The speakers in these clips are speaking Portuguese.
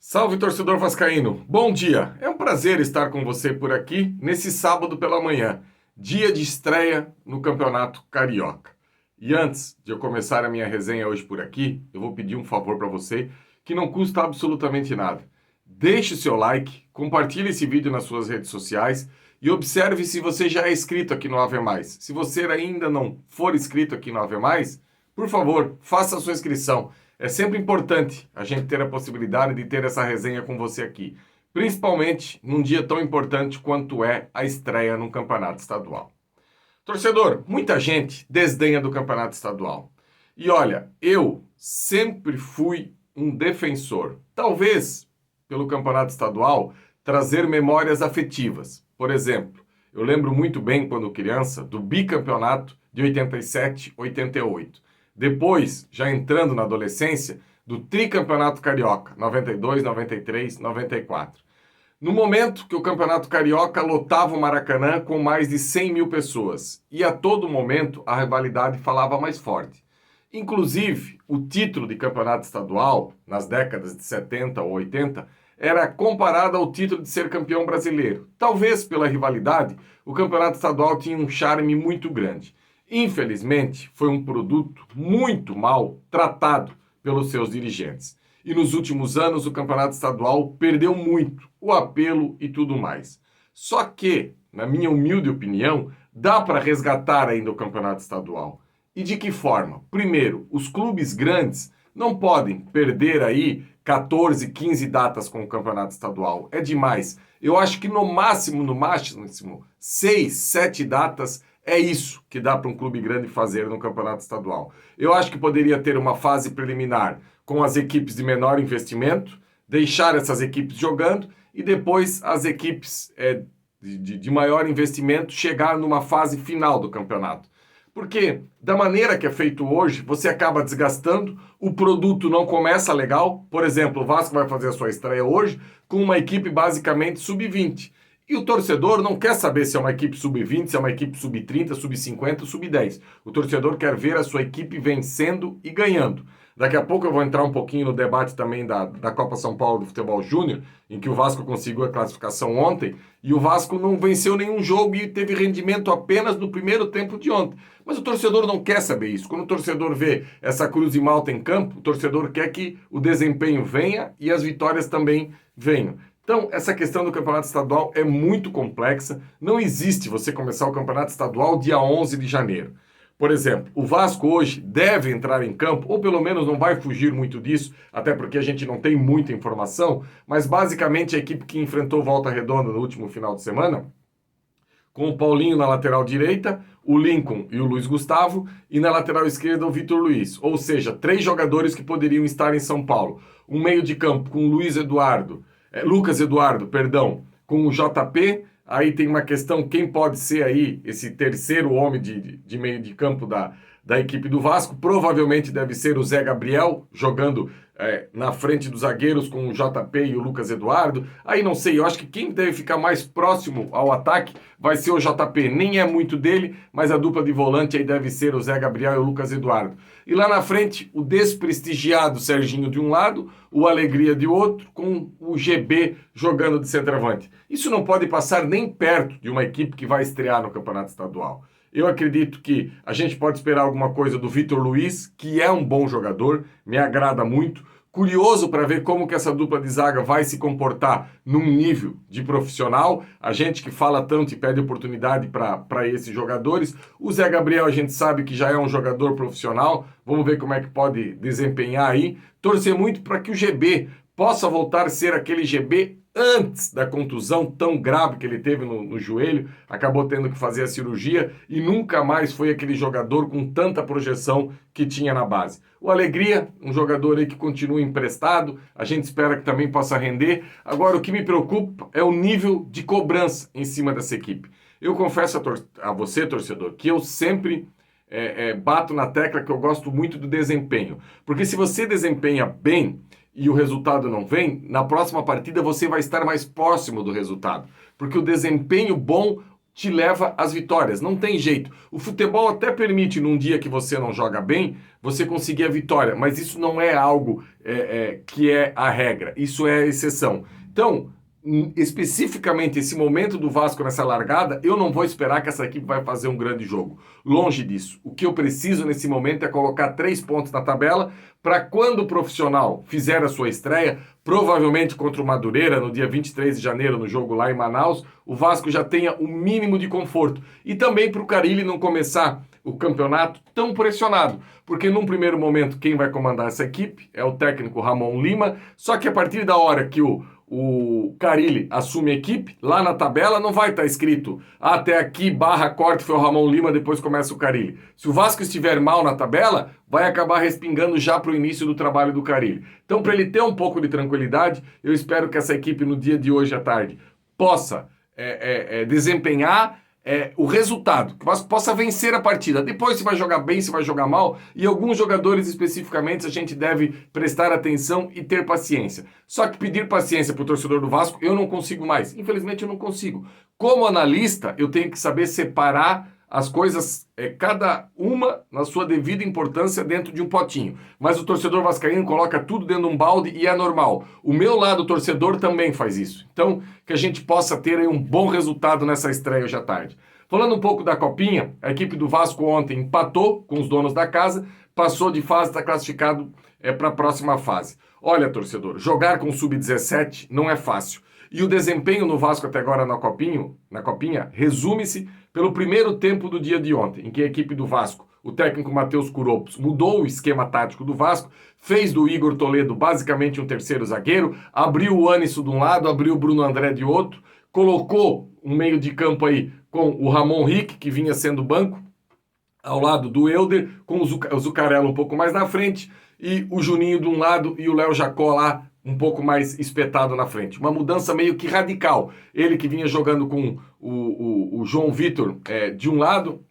Salve, torcedor vascaíno! Bom dia! É um prazer estar com você por aqui nesse sábado pela manhã, dia de estreia no Campeonato Carioca. E antes de eu começar a minha resenha hoje por aqui, eu vou pedir um favor para você que não custa absolutamente nada. Deixe o seu like, compartilhe esse vídeo nas suas redes sociais e observe se você já é inscrito aqui no Ave Mais. Se você ainda não for inscrito aqui no Ave Mais, por favor, faça a sua inscrição. É sempre importante a gente ter a possibilidade de ter essa resenha com você aqui, principalmente num dia tão importante quanto é a estreia no Campeonato Estadual. Torcedor, muita gente desdenha do Campeonato Estadual. E olha, eu sempre fui um defensor, talvez pelo Campeonato Estadual, trazer memórias afetivas. Por exemplo, eu lembro muito bem, quando criança, do bicampeonato de 87, 88. Depois, já entrando na adolescência, do tricampeonato carioca, 92, 93, 94. No momento que o Campeonato Carioca lotava o Maracanã com mais de 100 mil pessoas. E a todo momento a rivalidade falava mais forte. Inclusive, o título de campeonato estadual, nas décadas de 70 ou 80, era comparado ao título de ser campeão brasileiro. Talvez pela rivalidade, o campeonato estadual tinha um charme muito grande. Infelizmente, foi um produto muito mal tratado pelos seus dirigentes. E nos últimos anos, o campeonato estadual perdeu muito o apelo e tudo mais. Só que, na minha humilde opinião, dá para resgatar ainda o campeonato estadual. E de que forma? Primeiro, os clubes grandes não podem perder aí 14, 15 datas com o campeonato estadual. É demais. Eu acho que no máximo, 6, 7 datas é isso que dá para um clube grande fazer no campeonato estadual. Eu acho que poderia ter uma fase preliminar com as equipes de menor investimento, deixar essas equipes jogando e depois as equipes de maior investimento chegar numa fase final do campeonato. Porque, da maneira que é feito hoje, você acaba desgastando, o produto não começa legal. Por exemplo, o Vasco vai fazer a sua estreia hoje com uma equipe basicamente sub-20. E o torcedor não quer saber se é uma equipe sub-20, se é uma equipe sub-30, sub-50, sub-10. O torcedor quer ver a sua equipe vencendo e ganhando. Daqui a pouco eu vou entrar um pouquinho no debate também da Copa São Paulo do Futebol Júnior, em que o Vasco conseguiu a classificação ontem, e o Vasco não venceu nenhum jogo e teve rendimento apenas no primeiro tempo de ontem. Mas o torcedor não quer saber isso. Quando o torcedor vê essa cruz de malta em campo, o torcedor quer que o desempenho venha e as vitórias também venham. Então, essa questão do campeonato estadual é muito complexa. Não existe você começar o campeonato estadual dia 11 de janeiro. Por exemplo, o Vasco hoje deve entrar em campo, ou pelo menos não vai fugir muito disso, até porque a gente não tem muita informação, mas basicamente a equipe que enfrentou Volta Redonda no último final de semana, com o Paulinho na lateral direita, o Lincoln e o Luiz Gustavo, e na lateral esquerda o Vitor Luiz. Ou seja, 3 jogadores que poderiam estar em São Paulo. Um meio de campo com o Lucas Eduardo, com o JP. Aí tem uma questão, quem pode ser aí esse terceiro homem de meio de campo da equipe do Vasco? Provavelmente deve ser o Zé Gabriel, jogando na frente dos zagueiros com o JP e o Lucas Eduardo. Aí não sei, eu acho que quem deve ficar mais próximo ao ataque vai ser o JP. Nem é muito dele, mas a dupla de volante aí deve ser o Zé Gabriel e o Lucas Eduardo. E lá na frente, o desprestigiado Serginho de um lado, o Alegria de outro, com o GB jogando de centroavante. Isso não pode passar nem perto de uma equipe que vai estrear no Campeonato Estadual. Eu acredito que a gente pode esperar alguma coisa do Vitor Luiz, que é um bom jogador, me agrada muito. Curioso para ver como que essa dupla de zaga vai se comportar num nível de profissional. A gente que fala tanto e pede oportunidade para esses jogadores. O Zé Gabriel a gente sabe que já é um jogador profissional. Vamos ver como é que pode desempenhar aí. Torcer muito para que o GB possa voltar a ser aquele GB antes da contusão tão grave que ele teve no joelho, acabou tendo que fazer a cirurgia e nunca mais foi aquele jogador com tanta projeção que tinha na base. O Alegria, um jogador aí que continua emprestado, a gente espera que também possa render. Agora, o que me preocupa é o nível de cobrança em cima dessa equipe. Eu confesso a você, torcedor, que eu sempre bato na tecla que eu gosto muito do desempenho. Porque se você desempenha bem e o resultado não vem, na próxima partida você vai estar mais próximo do resultado. Porque o desempenho bom te leva às vitórias, não tem jeito. O futebol até permite, num dia que você não joga bem, você conseguir a vitória, mas isso não é algo que é a regra, isso é a exceção. Então, especificamente esse momento do Vasco nessa largada, eu não vou esperar que essa equipe vai fazer um grande jogo. Longe disso. O que eu preciso nesse momento é colocar 3 pontos na tabela para quando o profissional fizer a sua estreia, provavelmente contra o Madureira, no dia 23 de janeiro, no jogo lá em Manaus, o Vasco já tenha o mínimo de conforto. E também para o Carille não começar o campeonato tão pressionado, porque num primeiro momento quem vai comandar essa equipe é o técnico Ramon Lima, só que a partir da hora que o Carille assume a equipe, lá na tabela não vai estar escrito até aqui, /corte foi o Ramon Lima, depois começa o Carille. Se o Vasco estiver mal na tabela, vai acabar respingando já para o início do trabalho do Carille. Então, para ele ter um pouco de tranquilidade, eu espero que essa equipe no dia de hoje à tarde possa desempenhar o resultado, que o Vasco possa vencer a partida. Depois se vai jogar bem, se vai jogar mal, e alguns jogadores especificamente a gente deve prestar atenção e ter paciência. Só que pedir paciência para o torcedor do Vasco eu não consigo mais. Infelizmente eu não consigo. Como analista, eu tenho que saber separar as coisas, cada uma na sua devida importância dentro de um potinho. Mas o torcedor vascaíno coloca tudo dentro de um balde e é normal. O meu lado torcedor também faz isso. Então, que a gente possa ter aí um bom resultado nessa estreia hoje à tarde. Falando um pouco da Copinha, a equipe do Vasco ontem empatou com os donos da casa, passou de fase, está classificado para a próxima fase. Olha, torcedor, jogar com o Sub-17 não é fácil. E o desempenho no Vasco até agora na Copinha resume-se pelo primeiro tempo do dia de ontem, em que a equipe do Vasco, o técnico Matheus Curopos, mudou o esquema tático do Vasco, fez do Igor Toledo basicamente um terceiro zagueiro, abriu o Anisso de um lado, abriu o Bruno André de outro, colocou um meio de campo aí com o Ramon Rick, que vinha sendo banco, ao lado do Elder, com o Zucarello um pouco mais na frente, e o Juninho de um lado e o Léo Jacó lá um pouco mais espetado na frente. Uma mudança meio que radical. Ele que vinha jogando com o João Vitor de um lado,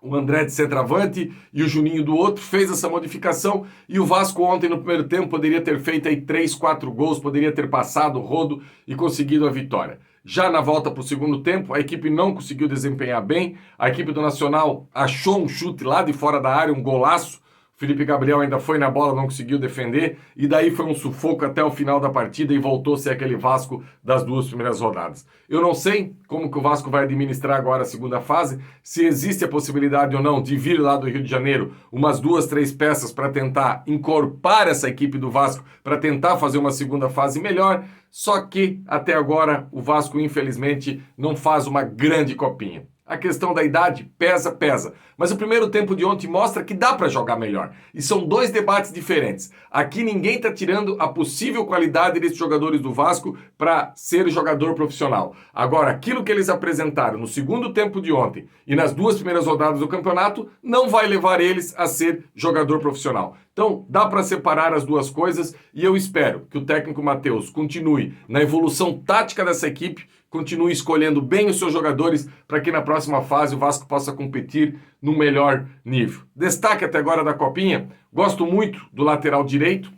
o André de centroavante e o Juninho do outro, fez essa modificação e o Vasco ontem no primeiro tempo poderia ter feito aí 3, 4 gols, poderia ter passado o rodo e conseguido a vitória. Já na volta para o segundo tempo, a equipe não conseguiu desempenhar bem, a equipe do Nacional achou um chute lá de fora da área, um golaço, Felipe Gabriel ainda foi na bola, não conseguiu defender, e daí foi um sufoco até o final da partida e voltou a ser aquele Vasco das 2 primeiras rodadas. Eu não sei como que o Vasco vai administrar agora a segunda fase, se existe a possibilidade ou não de vir lá do Rio de Janeiro umas 2, 3 peças para tentar encorpar essa equipe do Vasco, para tentar fazer uma segunda fase melhor, só que até agora o Vasco infelizmente não faz uma grande copinha. A questão da idade pesa. Mas o primeiro tempo de ontem mostra que dá para jogar melhor. E são 2 debates diferentes. Aqui ninguém está tirando a possível qualidade desses jogadores do Vasco para ser jogador profissional. Agora, aquilo que eles apresentaram no segundo tempo de ontem e nas 2 primeiras rodadas do campeonato não vai levar eles a ser jogador profissional. Então, dá para separar as duas coisas e eu espero que o técnico Matheus continue na evolução tática dessa equipe, continue escolhendo bem os seus jogadores para que na próxima fase o Vasco possa competir no melhor nível. Destaque até agora da Copinha, gosto muito do lateral direito,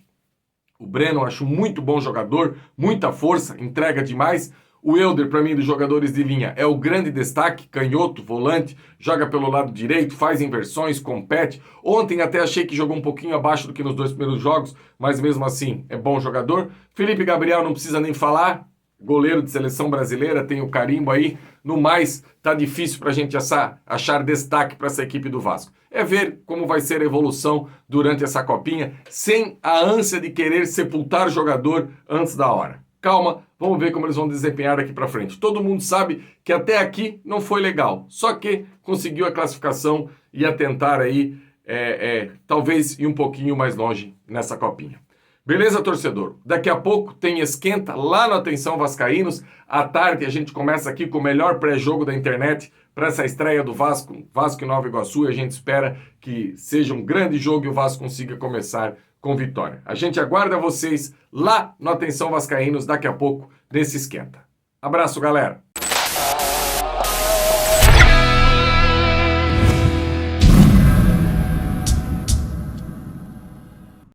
o Breno, acho muito bom jogador, muita força, entrega demais. O Elder, para mim, dos jogadores de linha, é o grande destaque, canhoto, volante, joga pelo lado direito, faz inversões, compete. Ontem até achei que jogou um pouquinho abaixo do que nos 2 primeiros jogos, mas mesmo assim é bom jogador. Felipe Gabriel não precisa nem falar, goleiro de seleção brasileira, tem o carimbo aí. No mais, tá difícil para a gente achar destaque para essa equipe do Vasco. É ver como vai ser a evolução durante essa copinha, sem a ânsia de querer sepultar jogador antes da hora. Calma, vamos ver como eles vão desempenhar daqui para frente. Todo mundo sabe que até aqui não foi legal, só que conseguiu a classificação e a tentar aí, talvez ir um pouquinho mais longe nessa copinha. Beleza, torcedor? Daqui a pouco tem esquenta lá no Atenção Vascaínos. À tarde a gente começa aqui com o melhor pré-jogo da internet para essa estreia do Vasco em Nova Iguaçu. E a gente espera que seja um grande jogo e o Vasco consiga começar com vitória. A gente aguarda vocês lá no Atenção Vascaínos daqui a pouco nesse esquenta. Abraço, galera!